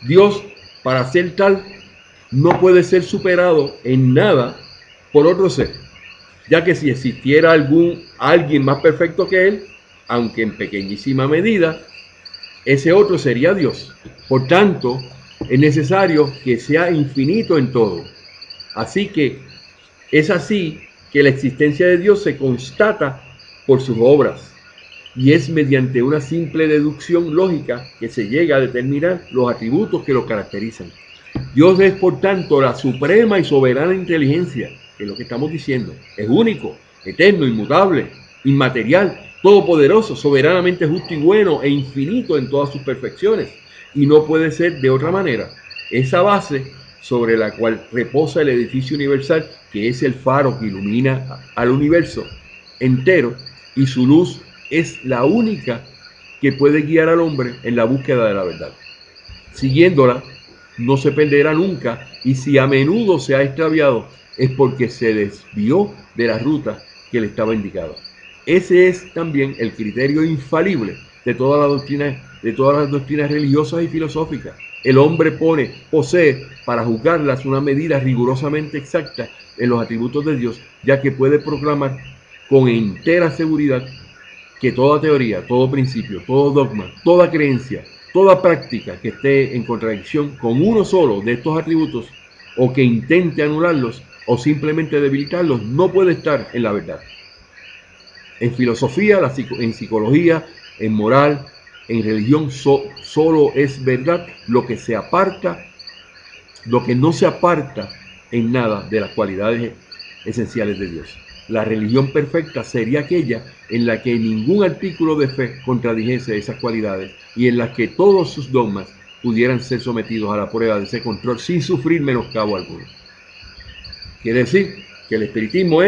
Dios, para ser tal, no puede ser superado en nada por otro ser, ya que si existiera alguien más perfecto que él, aunque en pequeñísima medida, ese otro sería Dios. Por tanto, es necesario que sea infinito en todo. Así que es así que la existencia de Dios se constata por sus obras, y es mediante una simple deducción lógica que se llega a determinar los atributos que lo caracterizan. Dios es, por tanto, la suprema y soberana inteligencia, que es lo que estamos diciendo. Es único, eterno, inmutable, inmaterial, todopoderoso, soberanamente justo y bueno e infinito en todas sus perfecciones. Y no puede ser de otra manera. Esa base sobre la cual reposa el edificio universal, que es el faro que ilumina al universo entero, y su luz es la única que puede guiar al hombre en la búsqueda de la verdad. Siguiéndola, no se perderá nunca, y si a menudo se ha extraviado, es porque se desvió de la ruta que le estaba indicada. Ese es también el criterio infalible de todas las doctrinas religiosas y filosóficas. El hombre posee para juzgarlas una medida rigurosamente exacta en los atributos de Dios, ya que puede proclamar con entera seguridad que toda teoría, todo principio, todo dogma, toda creencia, toda práctica que esté en contradicción con uno solo de estos atributos, o que intente anularlos o simplemente debilitarlos, no puede estar en la verdad. En filosofía, en psicología, en moral, en religión, solo es verdad lo que no se aparta en nada de las cualidades esenciales de Dios. La religión perfecta sería aquella en la que ningún artículo de fe contradijese esas cualidades y en la que todos sus dogmas pudieran ser sometidos a la prueba de ese control sin sufrir menoscabo alguno. Quiere decir que el espiritismo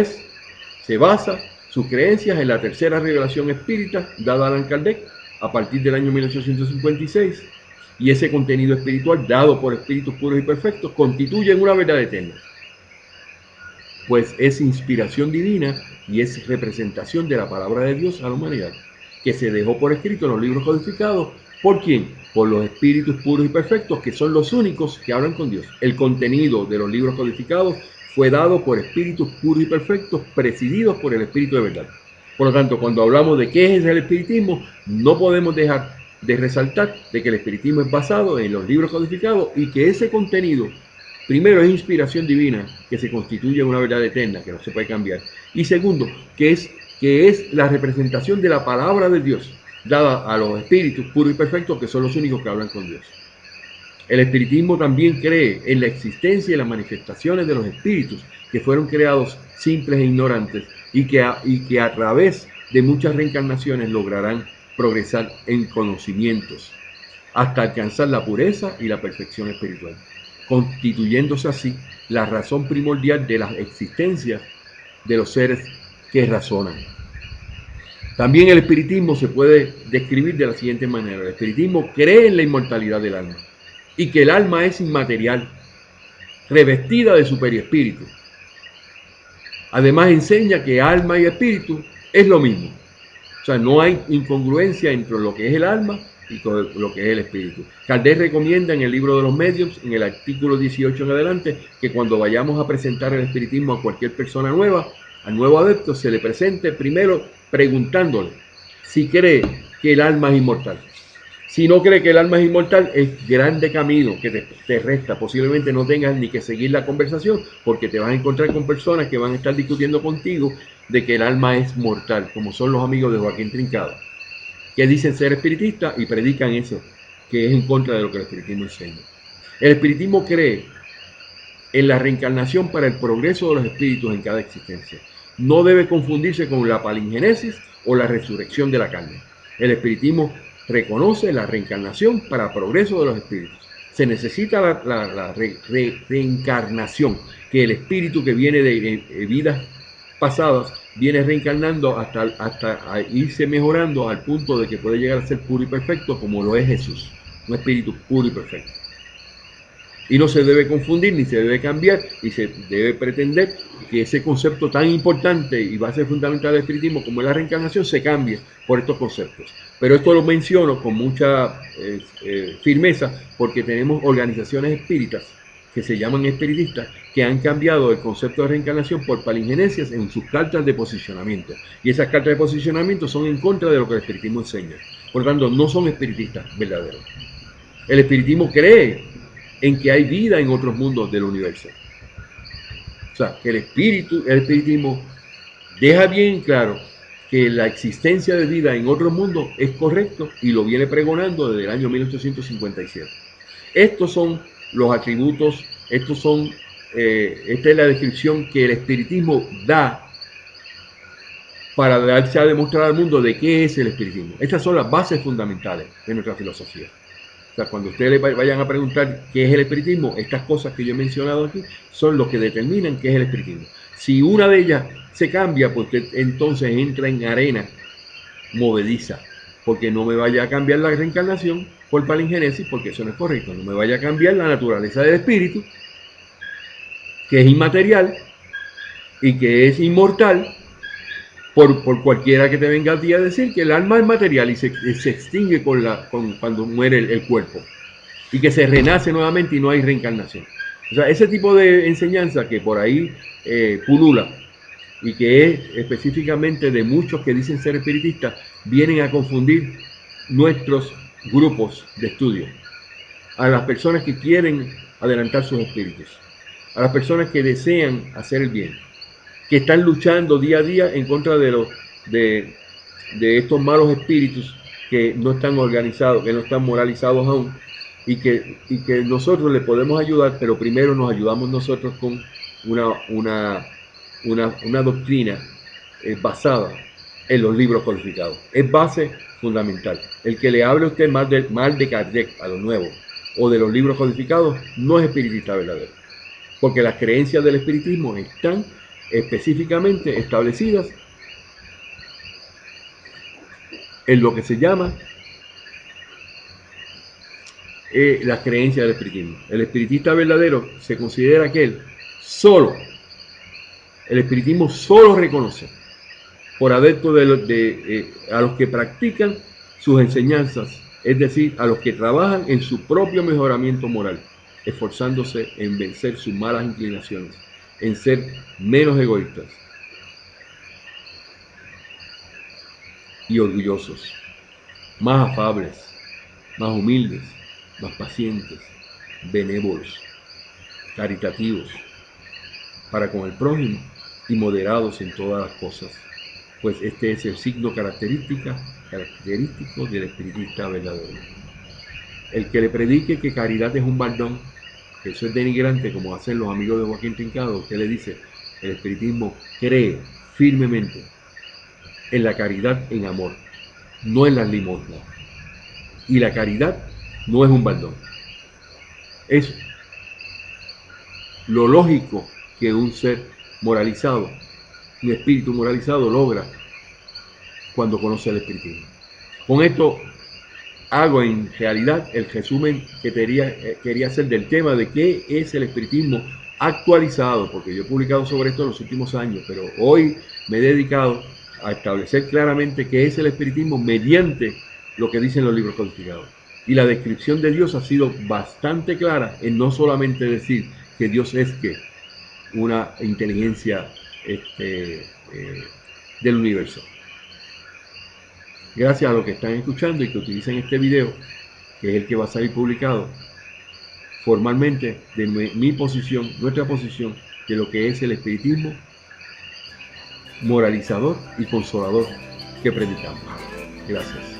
se basa sus creencias en la tercera revelación espírita dada a Allan Kardec a partir del año 1856, y ese contenido espiritual dado por espíritus puros y perfectos constituye una verdad eterna, pues es inspiración divina y es representación de la palabra de Dios a la humanidad, que se dejó por escrito en los libros codificados. ¿Por quién? Por los espíritus puros y perfectos, que son los únicos que hablan con Dios. El contenido de los libros codificados fue dado por espíritus puros y perfectos, presididos por el Espíritu de verdad. Por lo tanto, cuando hablamos de qué es el espiritismo, no podemos dejar de resaltar de que el espiritismo es basado en los libros codificados y que ese contenido, primero, es inspiración divina, que se constituye en una verdad eterna, que no se puede cambiar. Y segundo, que es la representación de la palabra de Dios, dada a los espíritus puros y perfectos, que son los únicos que hablan con Dios. El espiritismo también cree en la existencia y las manifestaciones de los espíritus, que fueron creados simples e ignorantes, y que a través de muchas reencarnaciones lograrán progresar en conocimientos, hasta alcanzar la pureza y la perfección espiritual, constituyéndose así la razón primordial de la existencia de los seres que razonan. También el espiritismo se puede describir de la siguiente manera. El espiritismo cree en la inmortalidad del alma y que el alma es inmaterial, revestida de superiespíritu. Además enseña que alma y espíritu es lo mismo. O sea, no hay incongruencia entre lo que es el alma y lo que es el espíritu. Kardec recomienda en el libro de los medios, en el artículo 18 en adelante, que cuando vayamos a presentar el espiritismo a cualquier persona nueva, al nuevo adepto, se le presente primero preguntándole si cree que el alma es inmortal. Si no cree que el alma es inmortal, es grande camino que te resta. Posiblemente no tengas ni que seguir la conversación, porque te vas a encontrar con personas que van a estar discutiendo contigo de que el alma es mortal, como son los amigos de Joaquín Trincado, que dicen ser espiritistas y predican eso, que es en contra de lo que el espiritismo enseña. El espiritismo cree en la reencarnación para el progreso de los espíritus en cada existencia. No debe confundirse con la palingenesis o la resurrección de la carne. El espiritismo reconoce la reencarnación para progreso de los espíritus. Se necesita la reencarnación, que el espíritu que viene de vidas pasadas viene reencarnando hasta irse mejorando al punto de que puede llegar a ser puro y perfecto, como lo es Jesús, un espíritu puro y perfecto. Y no se debe confundir ni se debe cambiar, y se debe pretender que ese concepto tan importante y base fundamental del espiritismo como es la reencarnación se cambie por estos conceptos. Pero esto lo menciono con mucha firmeza porque tenemos organizaciones espíritas que se llaman espiritistas, que han cambiado el concepto de reencarnación por palingenesias en sus cartas de posicionamiento. Y esas cartas de posicionamiento son en contra de lo que el espiritismo enseña. Por lo tanto, no son espiritistas verdaderos. El espiritismo cree en que hay vida en otros mundos del universo. O sea, que el espiritismo deja bien claro que la existencia de vida en otros mundos es correcto y lo viene pregonando desde el año 1857. Estos son los atributos, esta es la descripción que el espiritismo da para darse a demostrar al mundo de qué es el espiritismo. Estas son las bases fundamentales de nuestra filosofía. O sea, cuando ustedes le vayan a preguntar qué es el espiritismo, estas cosas que yo he mencionado aquí son lo que determinan qué es el espiritismo. Si una de ellas se cambia, pues entonces entra en arena movediza, porque no me vaya a cambiar la reencarnación por palingenesis, porque eso no es correcto. No me vaya a cambiar la naturaleza del espíritu, que es inmaterial y que es inmortal, por cualquiera que te venga a ti a decir que el alma es material y se extingue cuando muere el cuerpo, y que se renace nuevamente y no hay reencarnación. O sea, ese tipo de enseñanza que por ahí pulula, y que es específicamente de muchos que dicen ser espiritistas, vienen a confundir nuestros grupos de estudio, a las personas que quieren adelantar sus espíritus, a las personas que desean hacer el bien, que están luchando día a día en contra de estos malos espíritus que no están organizados, que no están moralizados aún, y que nosotros les podemos ayudar, pero primero nos ayudamos nosotros con una doctrina basada en los libros codificados. Es base fundamental. El que le hable a usted mal de Kardec, a lo nuevo, o de los libros codificados, no es espiritista verdadero, porque las creencias del espiritismo están específicamente establecidas en lo que se llama las creencias del espiritismo. El espiritista verdadero se considera aquel solo. El espiritismo solo reconoce por adeptos a los que practican sus enseñanzas, es decir, a los que trabajan en su propio mejoramiento moral, esforzándose en vencer sus malas inclinaciones, en ser menos egoístas y orgullosos, más afables, más humildes, más pacientes, benévolos, caritativos para con el prójimo y moderados en todas las cosas, pues este es el signo característico del espiritista verdadero. El que le predique que caridad es un baldón, que eso es denigrante, como hacen los amigos de Joaquín Trincado, usted le dice: el espiritismo cree firmemente en la caridad en amor, no en las limosnas. Y la caridad no es un baldón. Es lo lógico que un ser moralizado, un espíritu moralizado, logra cuando conoce el espiritismo. Con esto hago en realidad el resumen que quería hacer del tema de qué es el espiritismo actualizado, porque yo he publicado sobre esto en los últimos años, pero hoy me he dedicado a establecer claramente qué es el espiritismo mediante lo que dicen los libros codificados. Y la descripción de Dios ha sido bastante clara en no solamente decir que Dios es una inteligencia del universo. Gracias a los que están escuchando y que utilicen este video, que es el que va a salir publicado formalmente, de mi posición, nuestra posición, de lo que es el espiritismo moralizador y consolador que predicamos. Gracias.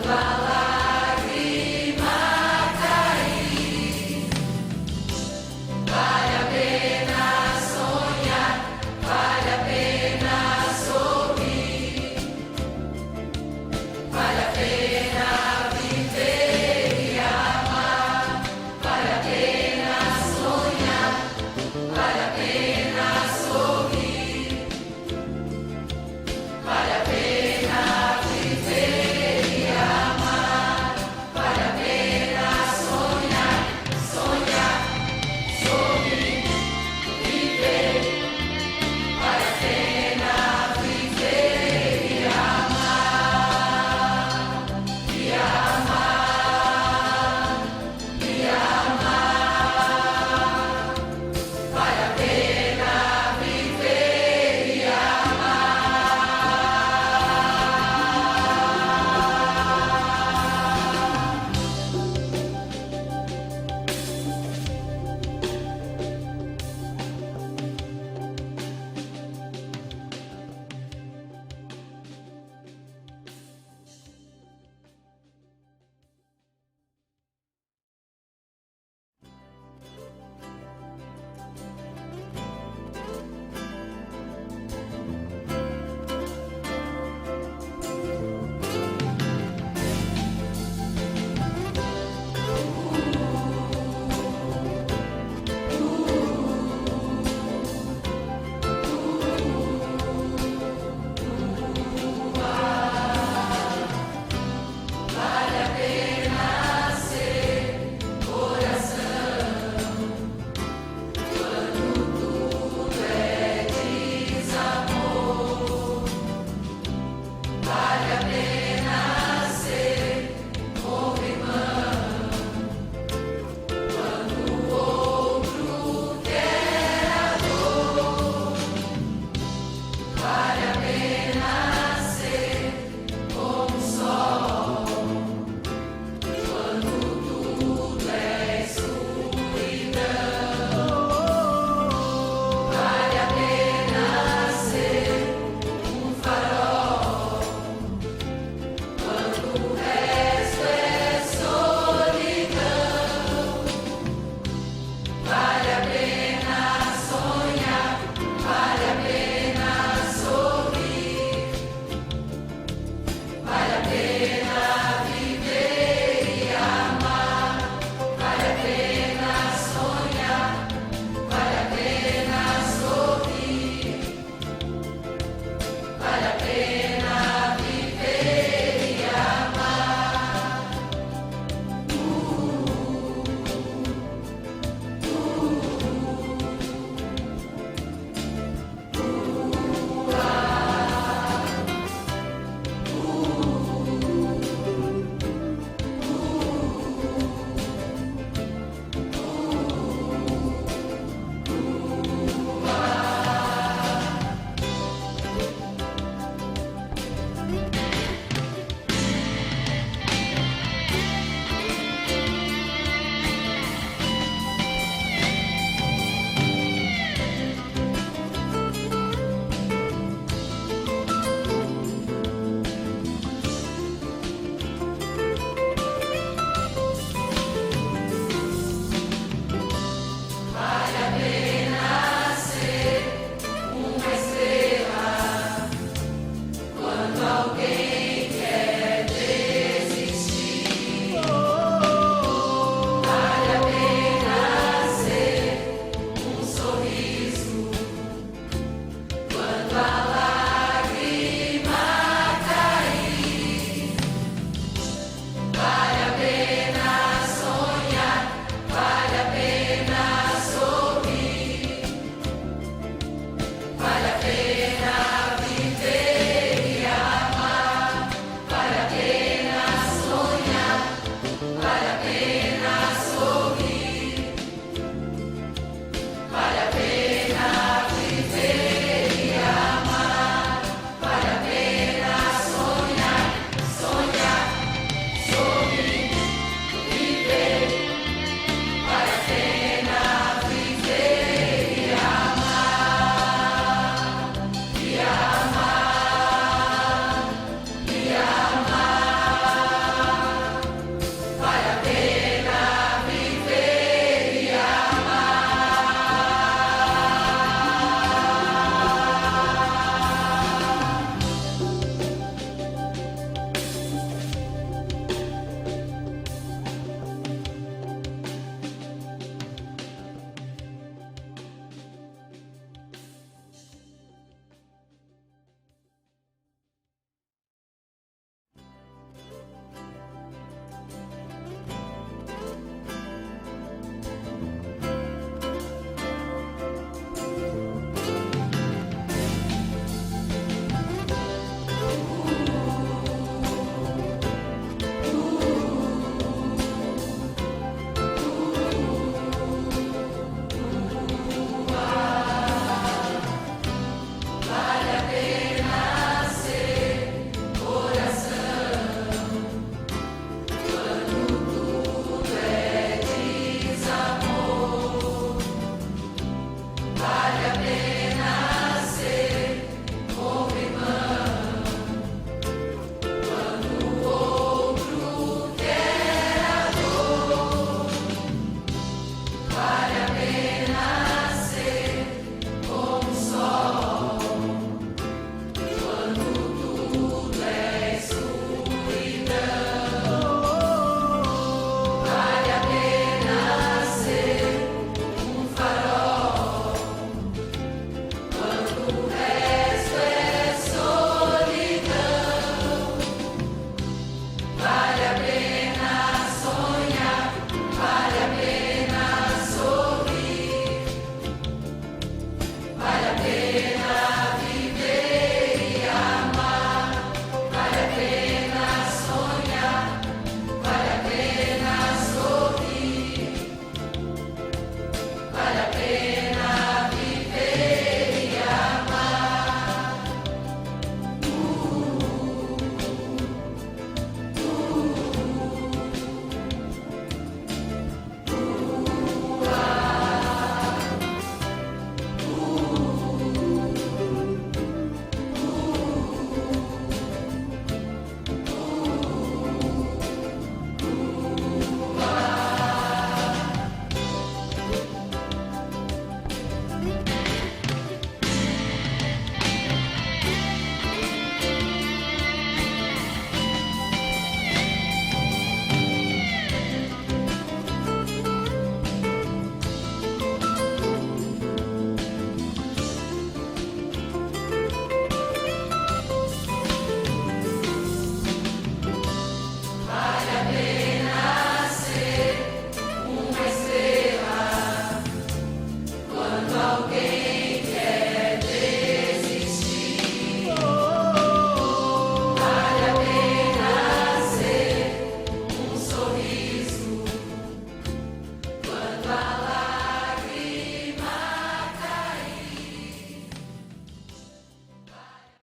Bye.